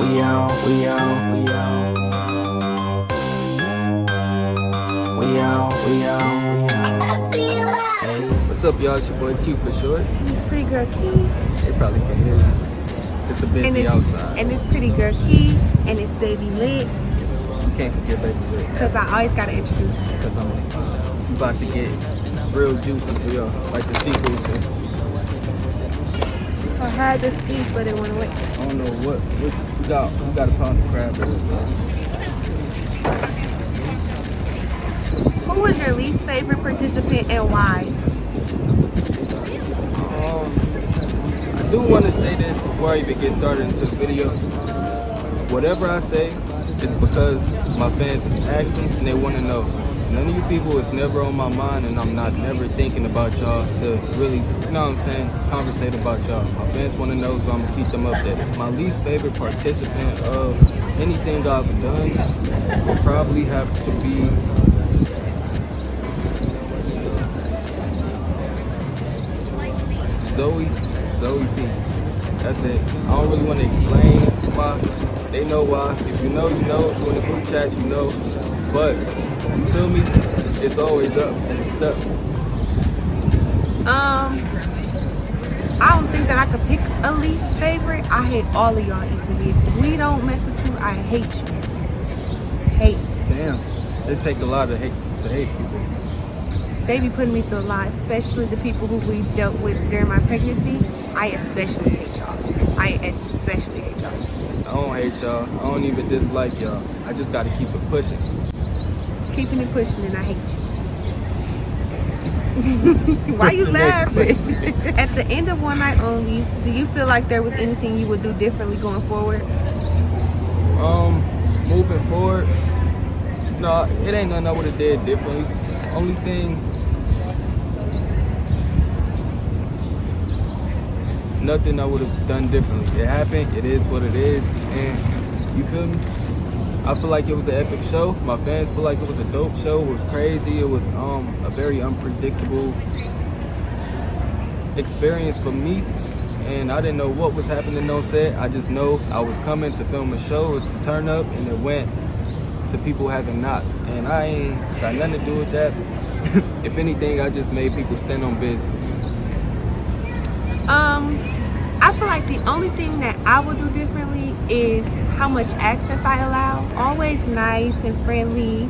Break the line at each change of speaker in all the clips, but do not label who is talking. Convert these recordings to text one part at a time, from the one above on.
We out. Hey, what's up, y'all? It's your boy Q for short.
It's Pretty Girl Key.
They probably can't hear you. It's a busy outside.
And it's Pretty Girl Key, and it's Baby Lit.
You can't forget Baby Lit.
Because I always gotta introduce you.
Because I'm about to get real juicy for y'all, like the seafood shit.
I had this piece, but it went away.
I don't know what we got a pound of crab rolls.
Who was your least favorite participant and why?
I do want to say this before I even get started into the video. Whatever I say is because my fans is asking and they want to know. None of you people is never on my mind, and I'm not never thinking about y'all to really, you know what I'm saying, conversate about y'all. My fans want to know, so I'm going to keep them updated. My least favorite participant of anything I've done would probably have to be Zoe P. That's it. I don't really want to explain why. They know why. If you know, you know. If you in the group chat, you know. But, you feel me? It's always up and it's stuck.
I don't think that I could pick a least favorite. I hate all of y'all equally. If we don't mess with you, I hate you. Hate.
Damn. It take a lot of hate to hate people.
They be putting me through a lot, especially the people who we've dealt with during my pregnancy. I especially hate y'all. I don't
hate y'all. I don't even dislike y'all. I just gotta keep it pushing.
Keeping it pushing, and I hate you. Why you laughing? At the end of One Night Only, do you feel like there was anything you would do differently going forward?
Moving forward, no, it ain't nothing I would have did differently. Only thing, nothing I would have done differently. It happened, it is what it is, and you feel me? I feel like it was an epic show. My fans feel like it was a dope show. It was crazy. It was a very unpredictable experience for me, and I didn't know what was happening on set. I just know I was coming to film a show, to turn up, and it went to people having knots, and I ain't got nothing to do with that. If anything, I just made people stand on business.
I feel like the only thing that I would do differently is how much access I allow. Always nice and friendly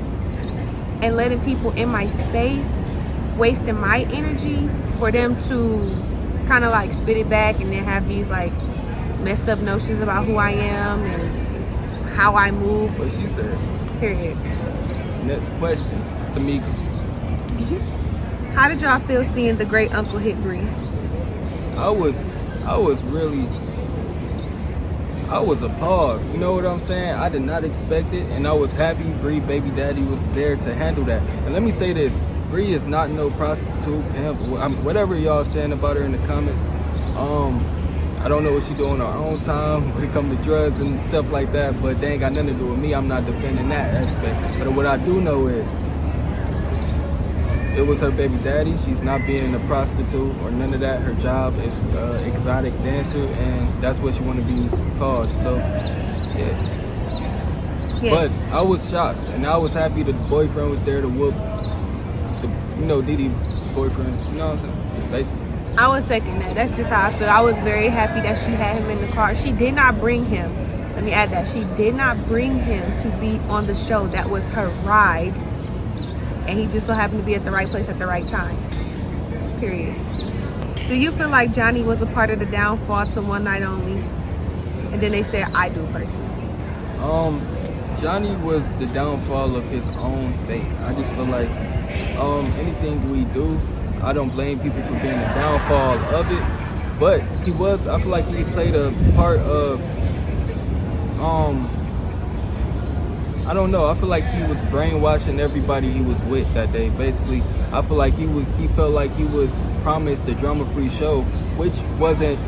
and letting people in my space, wasting my energy for them to kind of like spit it back and then have these like messed up notions about who I am and how I move.
What she said.
Period.
Next question, Tamika.
How did y'all feel seeing the great uncle hit Bree?
I was appalled. You know what I'm saying? I did not expect it, and I was happy Bree baby daddy was there to handle that. And let me say this, Bree is not no prostitute, pimp, whatever y'all saying about her in the comments. I don't know what she do on her own time when it comes to drugs and stuff like that, but they ain't got nothing to do with me. I'm not defending that aspect. But what I do know is, it was her baby daddy. She's not being a prostitute or none of that. Her job is exotic dancer, and that's what she want to be called. So, yeah. But I was shocked, and I was happy that the boyfriend was there to whoop the, Didi boyfriend. You know what I'm saying? Basically.
I would second that. That's just how I feel. I was very happy that she had him in the car. She did not bring him. Let me add that. She did not bring him to be on the show. That was her ride. And he just so happened to be at the right place at the right time. Period. Do you feel like Johnny was a part of the downfall to One Night Only? And then they said, I do personally.
Johnny was the downfall of his own fate. I just feel like anything we do, I don't blame people for being the downfall of it. But I feel like he played a part of, I don't know. I feel like he was brainwashing everybody he was with that day. Basically, I feel like he felt like he was promised the drama-free show, which wasn't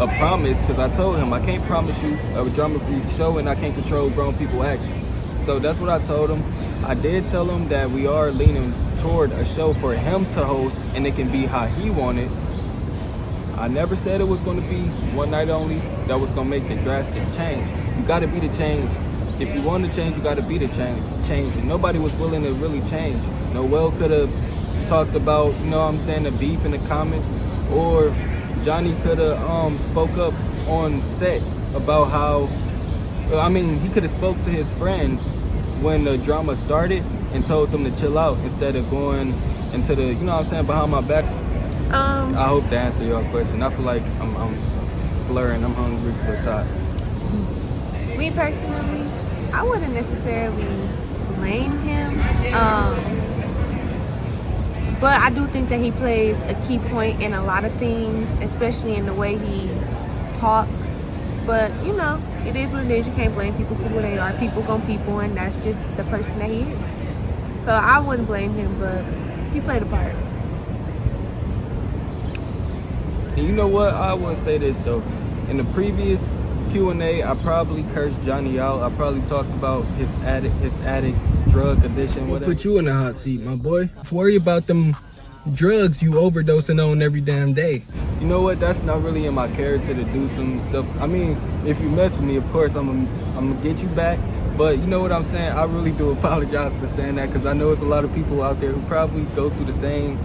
a promise, because I told him I can't promise you a drama-free show and I can't control grown people's actions. So that's what I told him. I did tell him that we are leaning toward a show for him to host, and it can be how he wanted. I never said it was going to be One Night Only that was going to make the drastic change. You got to be the change. If you want to change, you got to be the change. And nobody was willing to really change. Noel could have talked about, you know what I'm saying, the beef in the comments, or Johnny could have spoke up on set about how, I mean, he could have spoke to his friends when the drama started and told them to chill out instead of going into the, you know what I'm saying, behind my back. I hope to answer your question. I feel like I'm slurring. I'm hungry for top.
Me personally, I wouldn't necessarily blame him. But I do think that he plays a key point in a lot of things, especially in the way he talks. But, you know, it is what it is. You can't blame people for who they are. People gon' people, and that's just the person that he is. So I wouldn't blame him, but he played a part.
And you know what? I will say this, though. In the previous Q&A, I probably cursed Johnny out. I probably talked about his addict, drug addiction, whatever. Put you in the hot seat, my boy. Worry about them drugs you overdosing on every damn day. You know what? That's not really in my character to do some stuff. I mean, if you mess with me, of course, I'm gonna get you back. But you know what I'm saying? I really do apologize for saying that, because I know there's a lot of people out there who probably go through the same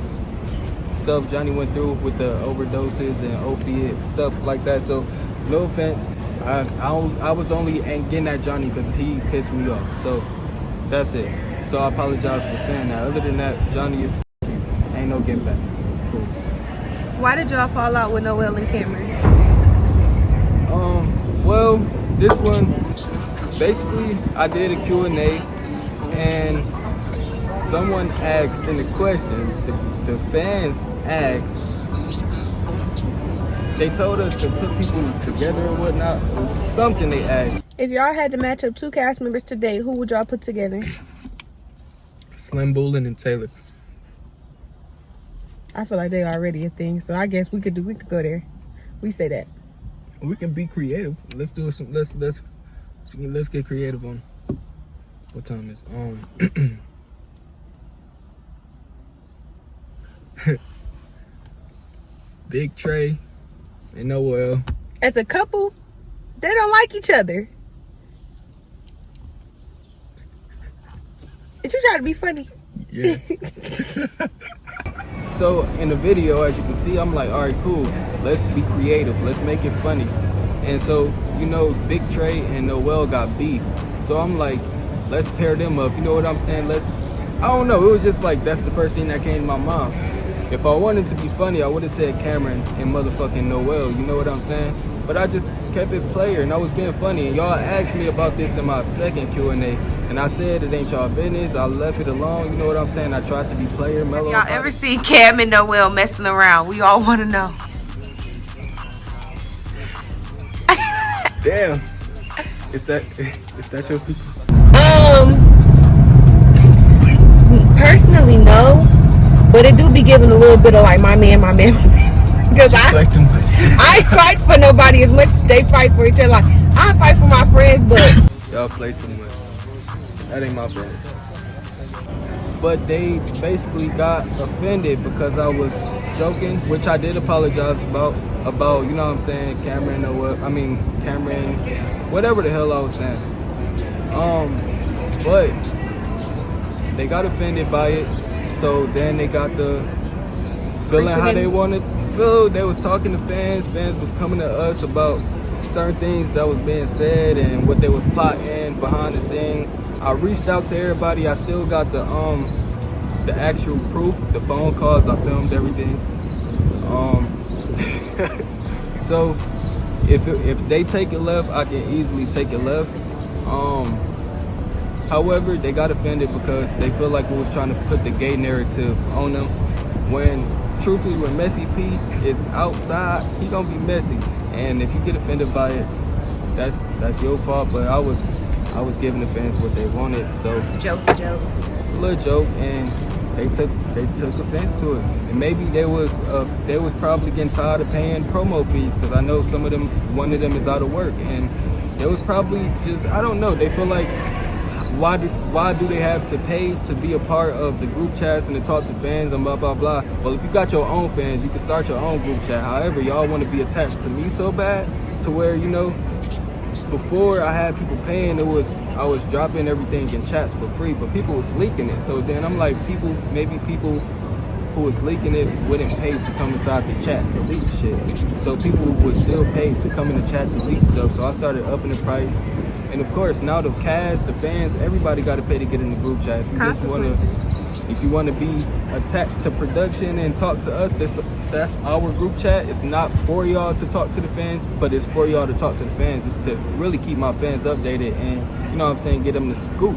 stuff Johnny went through with the overdoses and opiate stuff like that. So no offense. I was only getting at Johnny because he pissed me off. So that's it. So I apologize for saying that. Other than that, Johnny is ain't no getting back. Cool.
Why did y'all fall out with Noel and Cameron?
Well, this one, basically, I did a Q&A, and someone asked in the questions, the fans asked, they told us to put people together or whatnot, or something they asked.
If y'all had to match up 2 cast members today, who would y'all put together?
Slim Boolin and Taylor.
I feel like they already a thing, so I guess we could go there. We say that.
We can be creative. Let's do some. Let's get creative on. What time is Big Trey and Noel.
As a couple, they don't like each other. Did you try to be funny?
Yeah. So in the video, as you can see, I'm like, all right, cool. Let's be creative. Let's make it funny. And so, you know, Big Trey and Noel got beef. So I'm like, let's pair them up. You know what I'm saying? I don't know. It was just like, that's the first thing that came to my mind. If I wanted to be funny, I would have said Cameron and motherfucking Noel. You know what I'm saying? But I just kept it player, and I was being funny. And y'all asked me about this in my second Q&A, and I said it ain't y'all business. I left it alone. You know what I'm saying? I tried to be player, mellow.
Y'all ever seen Cam and Noel messing around? We all want to know.
Damn. Is that your people?
Personally, no. But it do be giving a little bit of like my man. Because I
Play too much.
I ain't fight for nobody as much as they fight for each other. Like, I fight for my friends, but
Y'all play too much. That ain't my fault. But they basically got offended because I was joking, which I did apologize about, you know what I'm saying, Cameron, whatever the hell I was saying. But they got offended by it, so then they got the feeling how they wanted to feel. They was talking to fans was coming to us about certain things that was being said and what they was plotting behind the scenes. I reached out to everybody. I still got the actual proof, the phone calls. I filmed everything. So if they take it left, I can easily take it left. However, they got offended because they feel like we was trying to put the gay narrative on them. When truthfully, when Messy P is outside, he gonna be messy. And if you get offended by it, that's your fault. But I was giving the fans what they wanted. So
jokes.
A little joke, and they took offense to it. And maybe they was probably getting tired of paying promo fees, because I know one of them is out of work, and they was probably just, I don't know, they feel like, why do they have to pay to be a part of the group chats and to talk to fans and blah blah blah? Well, if you got your own fans, you can start your own group chat. However, y'all want to be attached to me so bad to where, you know, before I had people paying, I was dropping everything in chats for free, but people was leaking it. So then I'm like, maybe people who was leaking it wouldn't pay to come inside the chat to leak shit. So people would still pay to come in the chat to leak stuff. So I started upping the price. And of course, now the cast, the fans, everybody got to pay to get in the group chat. If you want to be attached to production and talk to us, that's our group chat. It's not for y'all to talk to the fans, but it's for y'all to talk to the fans. It's to really keep my fans updated and, you know what I'm saying, get them the scoop.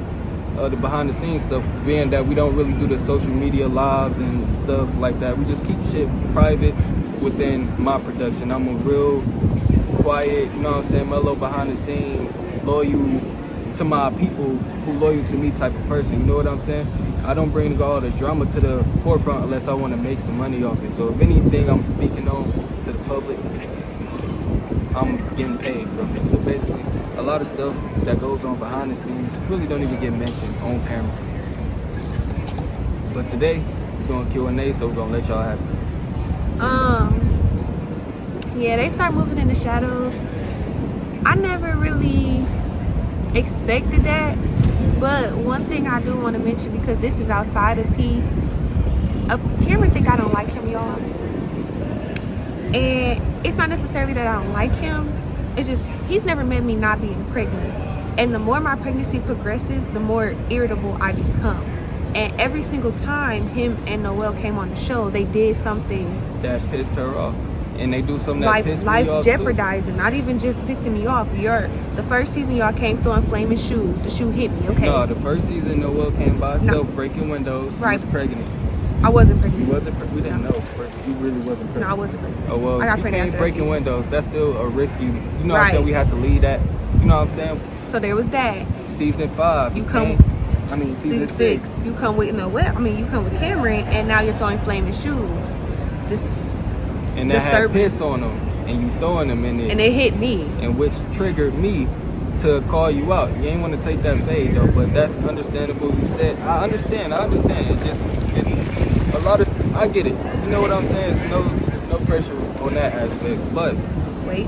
The behind the scenes stuff, being that we don't really do the social media lives and stuff like that. We just keep shit private within my production. I'm a real quiet, you know what I'm saying, mellow, behind the scenes, loyal to my people who loyal to me type of person. You know what I'm saying? I don't bring all the drama to the forefront unless I want to make some money off it. So if anything I'm speaking on to the public, I'm getting paid from it. So basically, a lot of stuff that goes on behind the scenes really don't even get mentioned on camera. But today, we're doing Q&A, so we're gonna let y'all have it.
Yeah, they start moving in the shadows. I never really expected that, but one thing I do want to mention, because this is outside of P, Cameron think I don't like him, y'all. And it's not necessarily that I don't like him, it's just he's never met me not being pregnant. And the more my pregnancy progresses, the more irritable I become. And every single time him and Noel came on the show, they did something
that pissed her off. And they do something that pissed me off
life jeopardizing, too. Not even just pissing me off. The first season y'all came through in flaming shoes. The shoe hit me, okay?
No, the first season Noel came by herself, breaking windows. Right. He was pregnant.
I wasn't pregnant.
You wasn't pregnant? We didn't know. You really wasn't pregnant.
No, I wasn't pregnant.
Oh, well,
I got
you
pregnant
came breaking windows. That's still a risky, you know what I'm saying? We had to lead that. You know what I'm saying?
So there was that.
Season 5. Season 6.
You come with you come with Cameron, and now you're throwing flaming shoes.
And that had piss on them, and you throwing them in it.
And it hit me.
And which triggered me to call you out. You ain't want to take that fade though, but that's understandable. You said, I understand. It's a lot of, I get it. You know what I'm saying? There's no pressure on that aspect, but.
Wait.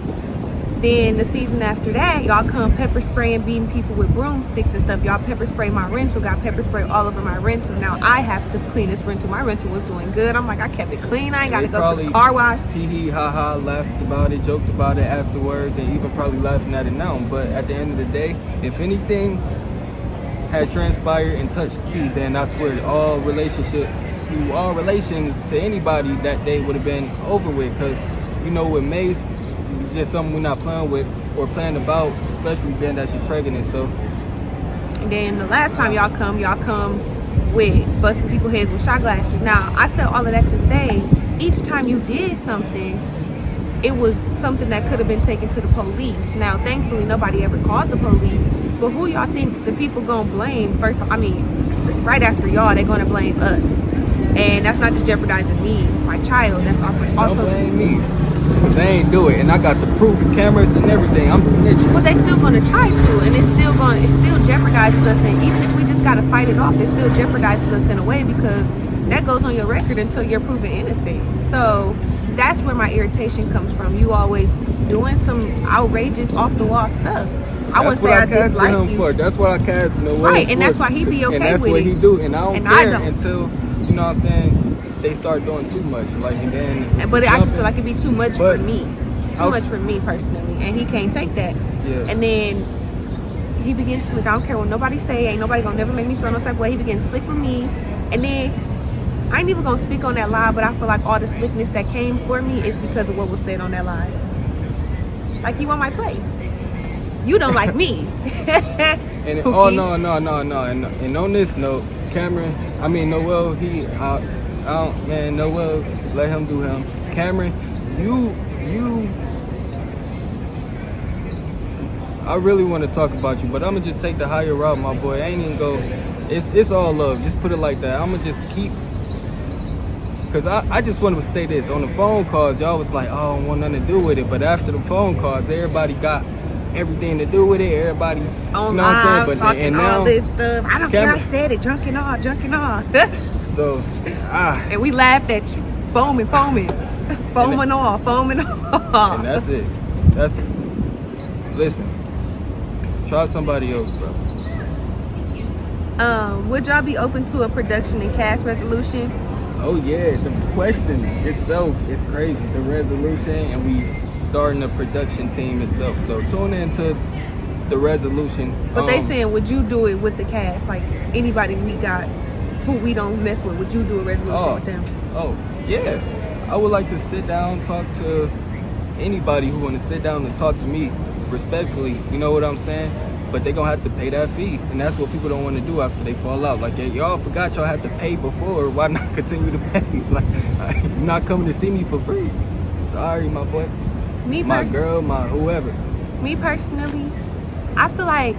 Then the season after that, y'all come pepper spraying, beating people with broomsticks and stuff. Y'all pepper spray my rental, got pepper spray all over my rental. Now I have to clean this rental. My rental was doing good. I'm like, I kept it clean. I ain't got to go to the car wash.
Hee ha ha, laughed about it, joked about it afterwards, and even probably laughing at it now. But at the end of the day, if anything had transpired and touched Q, then I swear all relations to anybody that day would have been over with. Because, you know, with Maze, it's just something we're not playing with or playing about, especially being that she's pregnant. So,
and then the last time y'all come with busting people's heads with shot glasses. Now I said all of that to say, each time you did something, it was something that could have been taken to the police. Now thankfully nobody ever called the police, but who y'all think the people gonna blame first? Right after y'all, they're gonna blame us, and that's not just jeopardizing me, my child. That's also
don't blame me. They ain't do it, and I got the proof, cameras and everything. I'm snitching.
But they still gonna try to, and it still jeopardizes us. And even if we just gotta fight it off, it still jeopardizes us in a way, because that goes on your record until you're proven innocent. So that's where my irritation comes from. You always doing some outrageous, off the wall stuff. I wouldn't say I dislike you.
For. That's what I cast Noel.
Right, and that's why he be okay with it.
And that's what he do, and I don't care until, you know what I'm saying, they start doing too much,
but I just feel like it'd be too much for me. Much for me personally, and he can't take that.
Yeah.
And then he begins to, I don't care what nobody say, ain't nobody gonna never make me feel no type of way. He begins to slick with me, and then I ain't even gonna speak on that live, but I feel like all the slickness that came for me is because of what was said on that live. Like, you want my place. You don't like me.
And no. And on this note, Noel, Noel, let him do him. Cameron, I really want to talk about you, but I'm gonna just take the higher route, my boy. I ain't even go. It's all love. Just put it like that. I'm gonna just keep. Cause I just want to say this on the phone calls. Y'all was like, oh, I don't want nothing to do with it. But after the phone calls, everybody got everything to do with it. Everybody,
you know what I'm saying? But and now all this stuff. I don't care. I said it. Drunk and all.
So,
and we laughed at you, foaming off.
And that's it. Listen, Try somebody else, bro.
Would y'all be open to a production and cast resolution?
Oh yeah, the question itself is crazy. The resolution, and we starting the production team itself. So tune into the resolution.
But they saying, would you do it with the cast? Like anybody we got who we don't mess with, would you do a resolution with them?
Oh yeah, I would like to sit down, talk to anybody who want to sit down and talk to me respectfully. You know what I'm saying? But they gonna have to pay that fee, and that's what people don't want to do after they fall out. Like, y'all forgot y'all had to pay before. Why not continue to pay? Like, you're not coming to see me for free. Sorry, my boy, my girl, my whoever.
Me personally, I feel like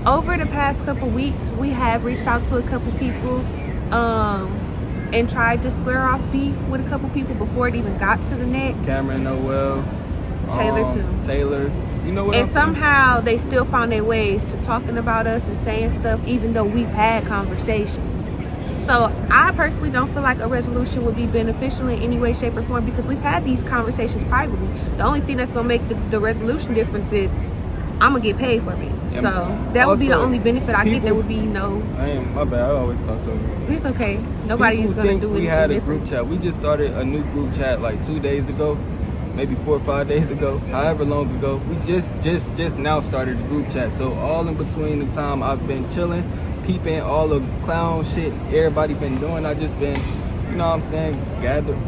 over the past couple weeks, we have reached out to a couple people, and tried to square off beef with a couple people before it even got to the net.
Cameron, Noel,
Taylor too.
Taylor. You know what?
And somehow they still found their ways to talking about us and saying stuff, even though we've had conversations. So I personally don't feel like a resolution would be beneficial in any way, shape, or form, because we've had these conversations privately. The only thing that's gonna make the resolution difference is I'm gonna get paid for it. So that would be the only benefit. I think there would be no.
My bad. I always talk over you.
It's okay. Nobody's gonna
think
do anything
we had a
different.
group chat. We just started a new group chat like 2 days ago. Maybe 4 or 5 days ago, however long ago. We just now started the group chat. So all in between the time I've been chilling, peeping all the clown shit everybody been doing, I just been, you know what I'm saying,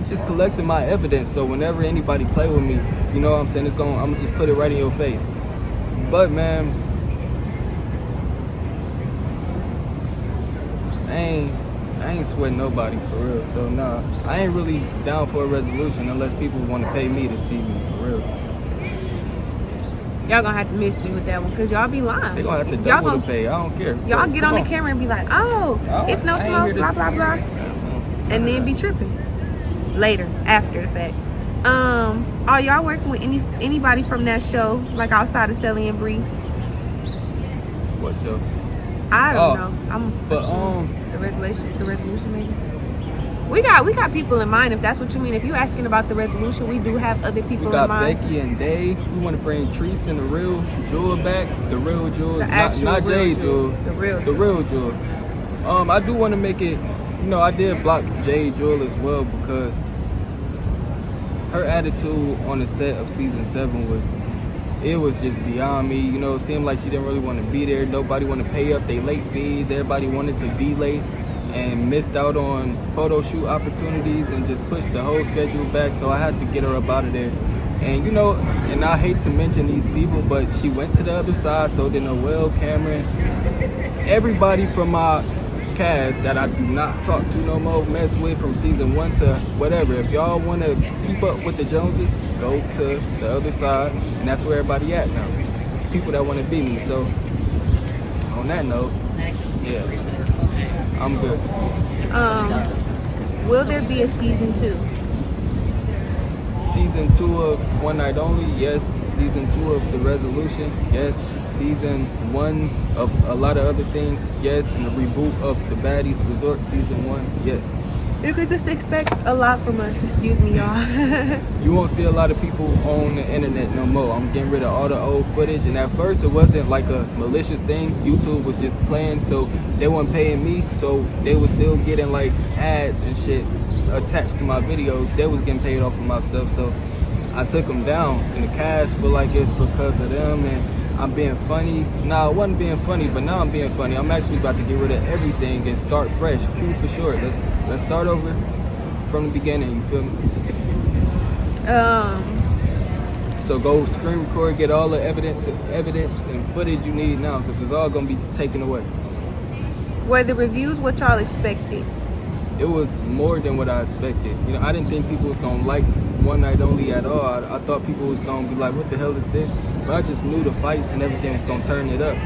just collecting my evidence. So whenever anybody play with me, you know what I'm saying, I'm gonna just put it right in your face. But man, I ain't sweating nobody for real. So nah, I ain't really down for a resolution unless people want to pay me to see me for real.
Y'all gonna have to miss me with that one, cause y'all be lying.
They gonna have to double the pay. I don't care.
Y'all get on the camera and be like, oh, it's no smoke, blah blah blah, and then be tripping later after the fact. Are y'all working with anybody from that show, like outside of Sally and Bree?
What show?
I don't know. The resolution maybe. We got people in mind, if that's what you mean. If you're asking about the resolution, we do have other people in mind.
We got Becky and Dave. We want to bring Treese and the real Jewel back. The real Jewel, not Jay Jewel. The real Jewel. I do want to make it. You know, I did block Jay Jewel as well because her attitude on the set of season 7 was just beyond me. You know, it seemed like she didn't really want to be there. Nobody wanted to pay up their late fees. Everybody wanted to be late and missed out on photo shoot opportunities and just pushed the whole schedule back. So I had to get her up out of there. And you know, and I hate to mention these people, but she went to the other side. So did Noel, Cameron, everybody from my cast that I do not talk to no more, mess with from season 1 to whatever. If y'all want to keep up with the Joneses, go to the other side, and that's where everybody at now. People that want to be me. So on that note, yeah, I'm good.
Will there be a season 2?
Season 2 of One Night Only, yes. Season 2 of The Resolution, yes. Season 1 of a lot of other things, yes. And the reboot of The Baddies Resort, season 1, yes.
You could just expect a lot from us. Excuse me, y'all.
You won't see a lot of people on the internet no more. I'm getting rid of all the old footage. And at first, it wasn't like a malicious thing. YouTube was just playing, so they weren't paying me. So they was still getting like ads and shit attached to my videos. They was getting paid off of my stuff. So I took them down. And the cast feel like it's because of them. And I'm being funny. Nah, I wasn't being funny, but now I'm being funny. I'm actually about to get rid of everything and start fresh. Q for short. Let's start over from the beginning. You feel me? So go screen record, get all the evidence and footage you need now, because it's all gonna be taken away.
Were the reviews what y'all expected?
It was more than what I expected. You know, I didn't think people was gonna like One Night Only at all. I thought people was gonna be like, what the hell is this? But I just knew the fights and everything was gonna turn it up.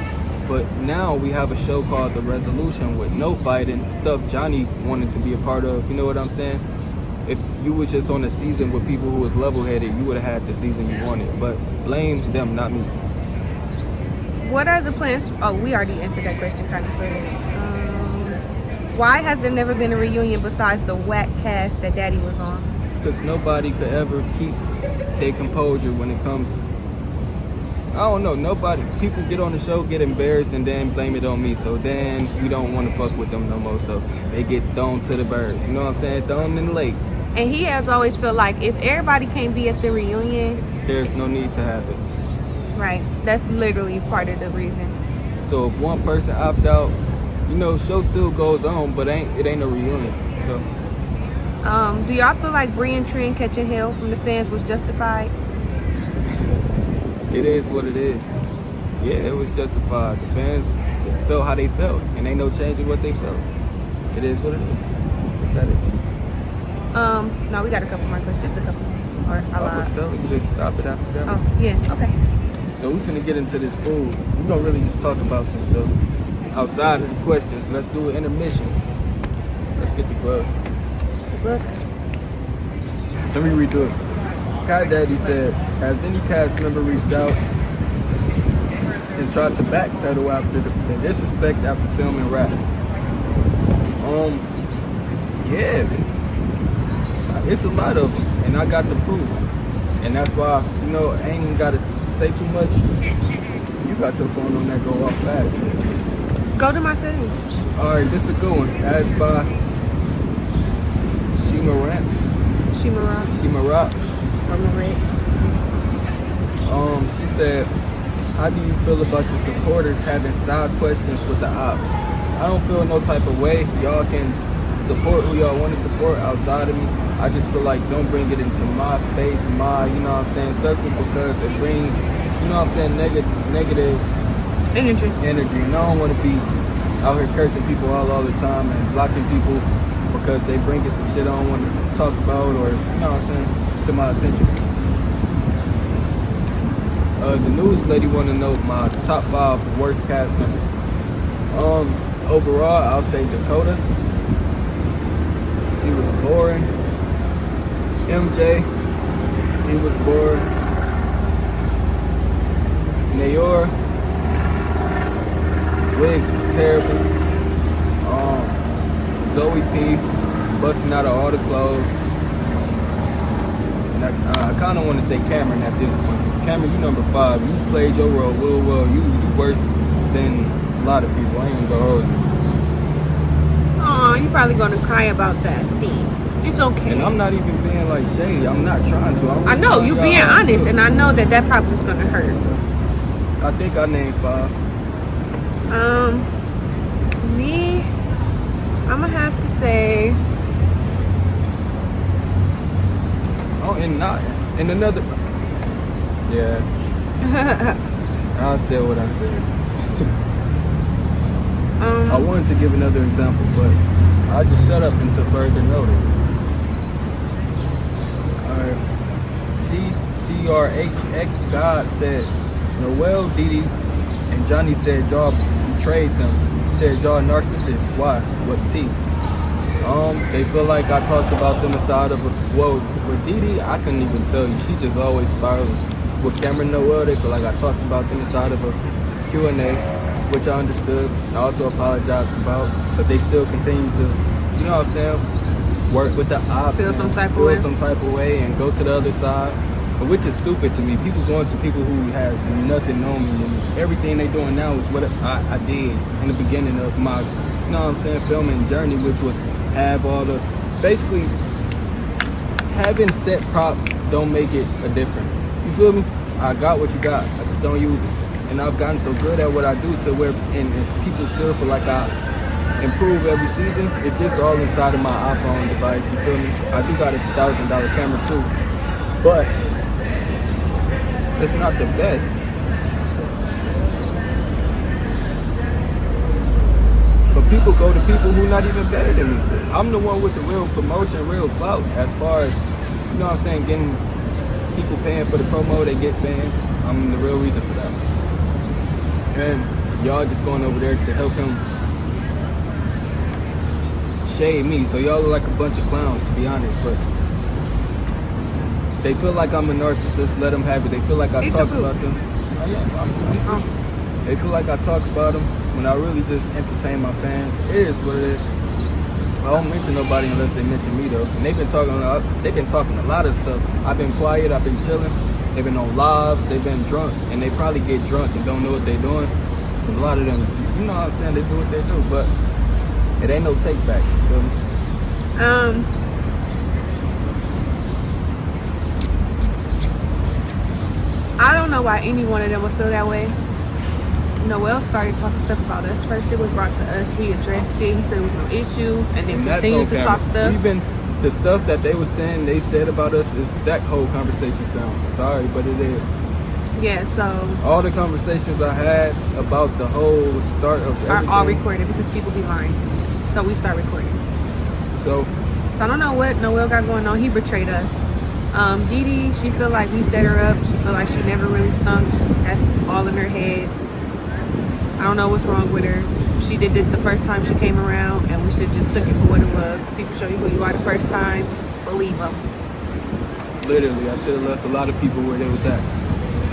But now we have a show called The Resolution with no fighting, stuff Johnny wanted to be a part of. You know what I'm saying? If you were just on a season with people who was level-headed, you would have had the season you wanted. But blame them, not me.
What are the plans? Oh, we already answered that question kind of sort of. Why has there never been a reunion besides the whack cast that Daddy was on?
Because nobody could ever keep their composure when it comes. I don't know. Nobody, people get on the show, get embarrassed, and then blame it on me. So then we don't want to fuck with them no more. So they get thrown to the birds. You know what I'm saying? Thrown in the lake.
And he has always felt like if everybody can't be at the reunion,
there's no need to have it.
Right. That's literally part of the reason.
So if one person opt out, you know, show still goes on, but it ain't a reunion. So.
Do y'all feel like Bree and Trin catching hell from the fans was justified?
It is what it is. Yeah, it was justified. The fans felt how they felt, and ain't no changing what they felt. It is what it is. Is that it?
No, we got a couple more questions. Just a couple. Or a lot.
I was telling you to stop it after that.
Oh, yeah, okay.
So we finna get into this food. We're gonna really just talk about some stuff outside of the questions. Let's do an intermission. Let's get the gloves.
Look.
Let me redo it. Kai Daddy said, has any cast member reached out and tried to backpedal after the disrespect after filming rap? Yeah. It's a lot of them, and I got the proof. And that's why, you know, I ain't even gotta say too much. You got your phone on that go off fast.
Go to my settings.
Alright, this is a good one. Asked by Shima Rock. She said, how do you feel about your supporters having side questions with the ops? I don't feel no type of way. Y'all can support who y'all want to support outside of me. I just feel like don't bring it into my space, my, you know what I'm saying, circle, because it brings, you know what I'm saying, negative energy. And I don't want to be out here cursing people all the time and blocking people because they bringing some shit I don't want to talk about, or, you know what I'm saying, to my attention. The news lady want to know my top 5 worst cast members. Overall, I'll say Dakota. She was boring. MJ, he was boring. Nayor, Wiggs was terrible. Zoe P, busting out of all the clothes. And I kind of want to say Cameron at this point. Cameron, you number 5. You played your role real well. You worse than a lot of people. I ain't gonna hold you.
Aw, you probably gonna cry about that, Steve. It's okay.
And I'm not even being like shady. I'm not trying to.
I know you being honest, and I know that probably is gonna hurt.
I think I named 5.
Me, I'm gonna have to say.
Oh, and another. Yeah. I said what I said. I wanted to give another example, but I just shut up until further notice. Alright. CRHX God said Noel, Didi, and Johnny said y'all betrayed them. Said y'all narcissists. Why? What's T? They feel like I talked about them aside of with Didi, I couldn't even tell you. She just always spiraling. With Cameron Noel, they feel like I talked about them inside of a Q&A, which I understood. I also apologized about, but they still continue to, you know what I'm saying, work with the ops,
feel some type of way and
go to the other side, which is stupid to me. People going to people who has nothing on me, and everything they doing now is what I did in the beginning of my, you know what I'm saying, filming journey, which was have all the, basically, having set props don't make it a difference. You feel me? I got what you got. I just don't use it. And I've gotten so good at what I do to where, and people still feel like I improve every season. It's just all inside of my iPhone device. You feel me? I do got a $1,000 camera too, but it's not the best. But people go to people who not even better than me. I'm the one with the real promotion, real clout, as far as, you know what I'm saying, getting people paying for the promo, they get fans. I'm the real reason for that. And y'all just going over there to help him shade me. So y'all look like a bunch of clowns, to be honest. But they feel like I'm a narcissist. Let them have it. They feel like I talk about them. They feel like I talk about them when I really just entertain my fans. It is what it is. I don't mention nobody unless they mention me though. And they've been talking a lot of stuff. I've been quiet. I've been chilling. They've been on lives. They've been drunk, and they probably get drunk and don't know what they're doing. Cause a lot of them, you know what I'm saying, they do what they do, but it ain't no take back. You feel me?
I don't know why any one of them would feel that way. Noel started talking stuff about us first. It was brought to us. We addressed it. He said it was no issue, and then continued to talk stuff.
Even the stuff that they were saying, they said about us, is that whole conversation film. Sorry, but it is.
Yeah, so
all the conversations I had about the whole start of everything
are all recorded because people be lying. So we start recording.
So
I don't know what Noel got going on. He betrayed us. Dee Dee, she feel like we set her up. She feel like she never really stunk. That's all in her head. I don't know what's wrong with her. She did this the first time she came around, and we should just took it for what it was. People show you who you are the first time. Believe them.
Literally, I should have left a lot of people where they was at.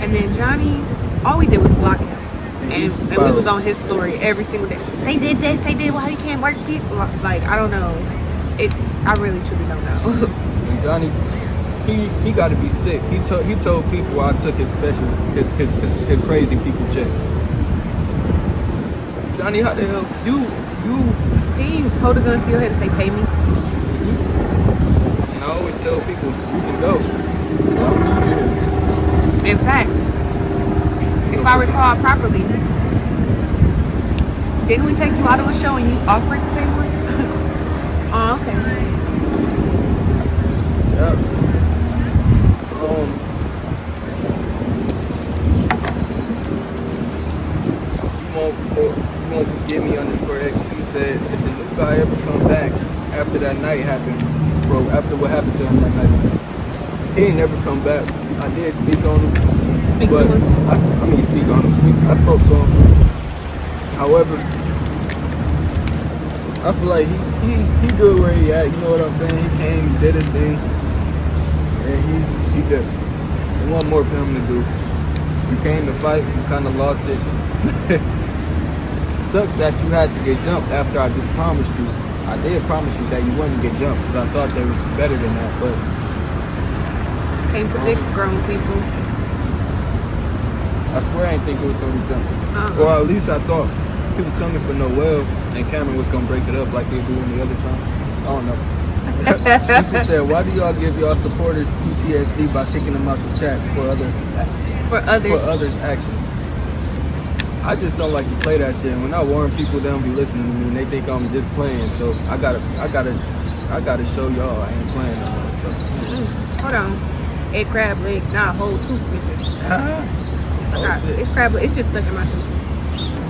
And then Johnny, all we did was block him. And we was on his story every single day. They did this, they did why you can't work people. Like, I don't know. I really truly don't know.
And Johnny, he got to be sick. He told people I took his his crazy people checks. Johnny, how the hell
He hold a gun to your head and say, pay me.
And I always tell people, you can go.
In fact, if I recall properly, didn't we take you out of a show and you offered to pay more? Oh, okay.
Yeah. You won't forgive me _XP said if the new guy ever come back after that night happened, bro, after what happened to him that night, he ain't never come back. I did speak on him.
Speak to him?
Speak on him. I spoke to him. However, I feel like he good where he at. You know what I'm saying? He came, he did his thing, and he did. There's one more for him to do. You came to fight, you kind of lost it. Sucks that you had to get jumped after I just promised you. I did promise you that you wouldn't get jumped because I thought they was better than that, but
can't predict grown people.
I swear I didn't think it was going to be jumping. Or at least I thought he was coming for Noel and Cameron was going to break it up like they do any other time. I don't know. This one said, why do y'all give y'all supporters PTSD by kicking them out the chats for others' actions? I just don't like to play that shit. When I warn people, they don't be listening to me and they think I'm just playing. So I gotta show y'all I ain't playing no more. So.
Hold on. Egg crab legs, not a whole tooth missing. It's crab legs. It's just stuck in my tooth.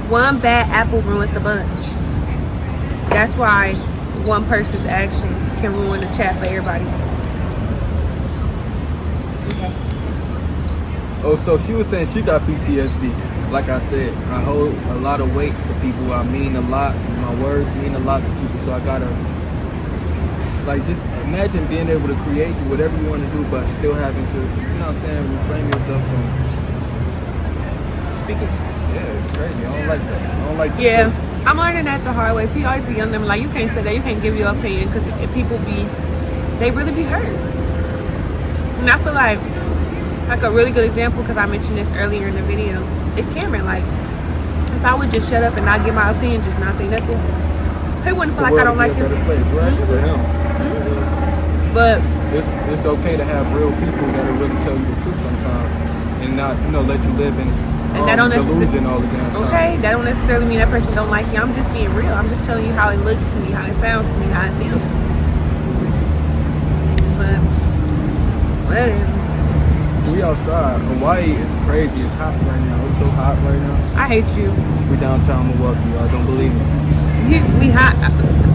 One bad apple ruins the bunch. That's why one person's actions can ruin the chat for everybody. Okay.
Oh, so she was saying she got PTSD. Like I said, I hold a lot of weight to people. I mean a lot. My words mean a lot to people. So I gotta, like, just imagine being able to create whatever you want to do, but still having to, you know what I'm saying, refrain yourself from speaking. Yeah, it's crazy. I don't like that. I don't like that.
Yeah, I'm learning that the hard way. People always be young them like, you can't say that. You can't give your opinion because people they really be hurt. And I feel like a really good example, because I mentioned this earlier in the video, is Cameron. Like, if I would just shut up and not give my opinion, just not say nothing, he wouldn't feel like I don't like him.
Place, right? Mm-hmm. For him.
Mm-hmm. But
it's okay to have real people that'll really tell you the truth sometimes, and not let you live in delusion all the damn time.
Okay, that don't necessarily mean that person don't like you. I'm just being real. I'm just telling you how it looks to me, how it sounds to me, how it feels to me. But whatever.
We outside. Hawaii is crazy. It's hot right now. It's so hot right now.
I hate you.
We downtown Milwaukee, y'all. Don't believe me.
We hot.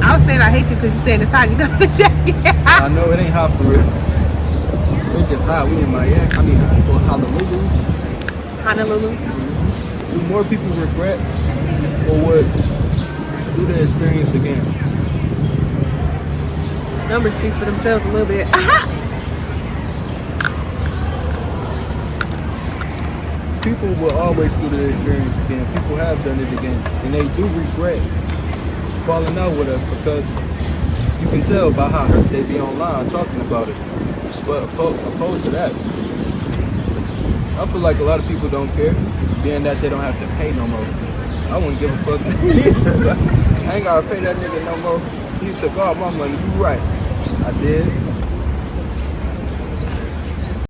I was saying I hate you because you saying it's hot. You got the jacket.
I know it ain't hot for real. It's just hot. We in Miami. Honolulu.
Honolulu.
Do more people regret or would do the experience again?
Numbers speak for themselves a little bit.
People will always do the experience again. People have done it again. And they do regret falling out with us because you can tell by how hurt they be online talking about us. But opposed to that, I feel like a lot of people don't care, being that they don't have to pay no more. I wouldn't give a fuck. I ain't gotta pay that nigga no more. He took all my money. You right. I did.